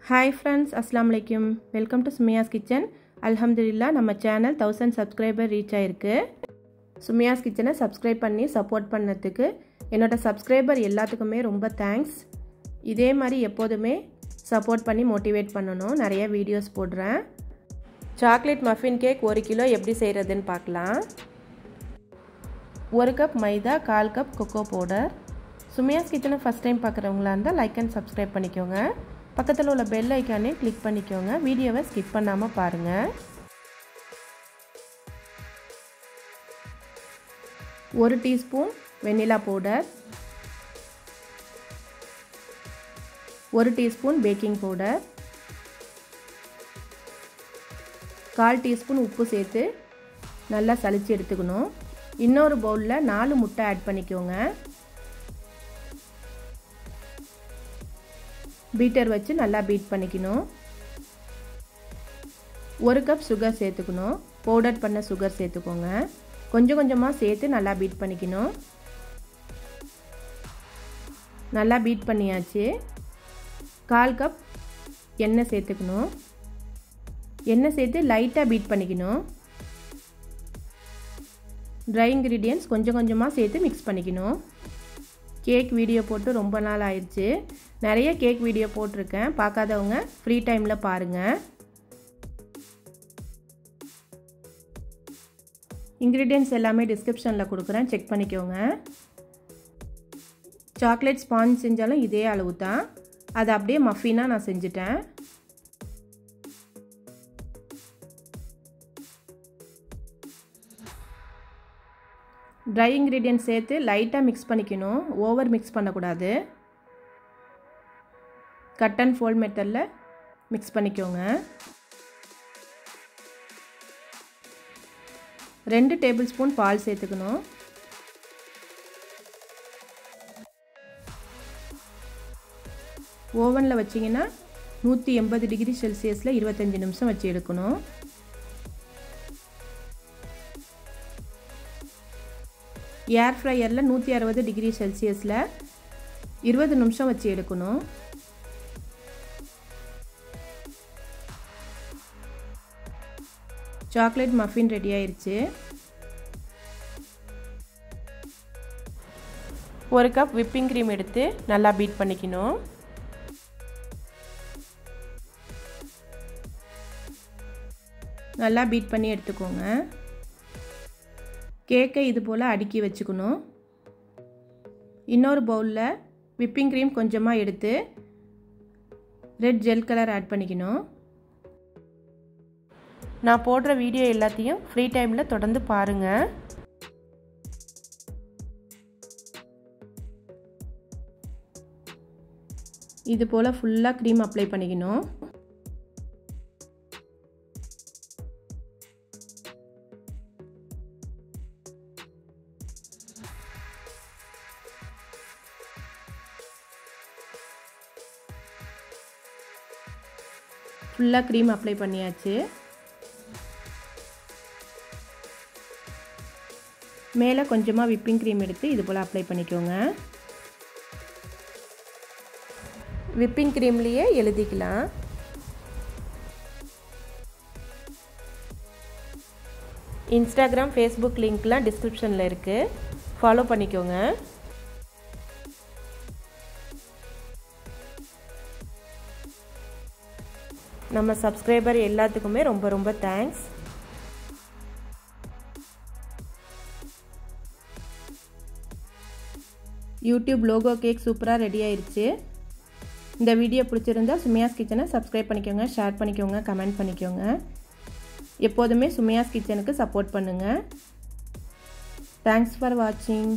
Hi friends, Assalamu alaikum. Welcome to Sumiya's Kitchen. Alhamdulillah, நம்ம channel 1000 subscriber reach ஆயிருக்கு. Sumiya's Kitchen subscribe பண்ணி support பண்ணதுக்கு என்னோட subscriber எல்லாத்துக்குமே ரொம்ப thanks. இதே மாதிரி எப்போதுமே support பண்ணி motivate பண்ணனும். நிறைய videos போடுறேன். சாக்லேட் மஃபின் கேக் 1 கிலோ எப்படி செய்யறதுன்னு பார்க்கலாம். 1 கப் மைதா, 1/4 cup cocoa powder. Sumiya's Kitchen first time பார்க்கறவங்களா இருந்தா லைக் அண்ட் subscribe பண்ணிக்கோங்க. பக்கத்துல உள்ள பெல் ஐகானை கிளிக் பண்ணிக்கோங்க. வீடியோவை ஸ்கிப் பண்ணாம பாருங்க. 1 teaspoon vanilla powder, 1 teaspoon baking powder, 1/4 teaspoon உப்பு சேர்த்து நல்லா சலிச்சு எடுத்துக்கணும். இன்னொரு பவுல்ல 4 முட்டை ஆட் பண்ணிக்கோங்க. பீட்டர் வச்சு நல்லா பீட் பண்ணிக்கணும். 1 கப் சுகர் சேர்த்துக்கணும். பவுடர் பண்ண சுகர் சேர்த்துக்கோங்க. கொஞ்சம் கொஞ்சமாக சேர்த்து நல்லா பீட் பண்ணிக்கணும். நல்லா பீட் பண்ணியாச்சு. 1/4 கப் எண்ணெய் சேர்த்துக்கணும். எண்ணெய் சேர்த்து லைட்டாக பீட் பண்ணிக்கணும். ட்ரை இன்க்ரீடியன்ட்ஸ் கொஞ்சம் கொஞ்சமாக சேர்த்து மிக்ஸ் பண்ணிக்கணும். கேக் வீடியோ போட்டு ரொம்ப நாள் ஆயிடுச்சு. நிறைய கேக் வீடியோ போட்டிருக்கேன். பார்க்காதவங்க ஃப்ரீ டைமில் பாருங்கள். இன்க்ரீடியன்ட்ஸ் எல்லாமே டிஸ்கிரிப்ஷனில் கொடுக்குறேன், செக் பண்ணிக்கோங்க. சாக்லேட் ஸ்பாஞ்ச் செஞ்சாலும் இதே அளவு தான். அதை அப்படியே மஃபினாக நான் செஞ்சுட்டேன். ட்ரை இன்க்ரீடியன்ட் சேர்த்து லைட்டாக மிக்ஸ் பண்ணிக்கணும். ஓவர் மிக்ஸ் பண்ணக்கூடாது. கட் அண்ட் ஃபோல்ட் மெத்தடில் மிக்ஸ் பண்ணிக்கோங்க. 2 டேபிள் ஸ்பூன் பால் சேர்த்துக்கணும். ஓவனில் வச்சிங்கன்னா 180 டிகிரி செல்சியஸில் 25 நிமிஷம் வச்சு எடுக்கணும். ஏர் ஃப்ரையரில் 160 டிகிரி செல்சியஸில் 20 நிமிஷம் வச்சு எடுக்கணும். சாக்லேட் மஃபின் ரெடி ஆயிருச்சு. 1 கப் விப்பிங் க்ரீம் எடுத்து நல்லா பீட் பண்ணிக்கணும். நல்லா பீட் பண்ணி எடுத்துக்கோங்க. கேக்கை இது போல் அடுக்கி வச்சுக்கணும். இன்னொரு பவுலில் விப்பிங் க்ரீம் கொஞ்சமாக எடுத்து ரெட் ஜெல் கலர் ஆட் பண்ணிக்கணும். நான் போடுற வீடியோ எல்லாத்தையும் ஃப்ரீ டைமில் தொடர்ந்து பாருங்கள். இது போல் ஃபுல்லாக க்ரீம் அப்ளை பண்ணிக்கணும். ஃபுல்லாக க்ரீம் அப்ளை பண்ணியாச்சு. மேலே கொஞ்சமாக விப்பிங் க்ரீம் எடுத்து இது போல் அப்ளை பண்ணிக்கோங்க. விப்பிங் க்ரீம்லேயே எழுதிக்கலாம். இன்ஸ்டாகிராம், ஃபேஸ்புக் லிங்க்லாம் டிஸ்கிரிப்ஷனில் இருக்குது, ஃபாலோ பண்ணிக்கோங்க. நம்ம சப்ஸ்கிரைபர் எல்லாத்துக்குமே ரொம்ப ரொம்ப தேங்க்ஸ். யூடியூப் லோகோ கேக் சூப்பராக ரெடி ஆயிடுச்சு. இந்த வீடியோ பிடிச்சிருந்தா சுமியாஸ் கிச்சனை சப்ஸ்கிரைப் பண்ணிக்கோங்க, ஷேர் பண்ணிக்கோங்க, கமெண்ட் பண்ணிக்கோங்க. எப்போதுமே சுமியாஸ் கிச்சனுக்கு சப்போர்ட் பண்ணுங்கள். தேங்க்ஸ் ஃபார் வாட்சிங்.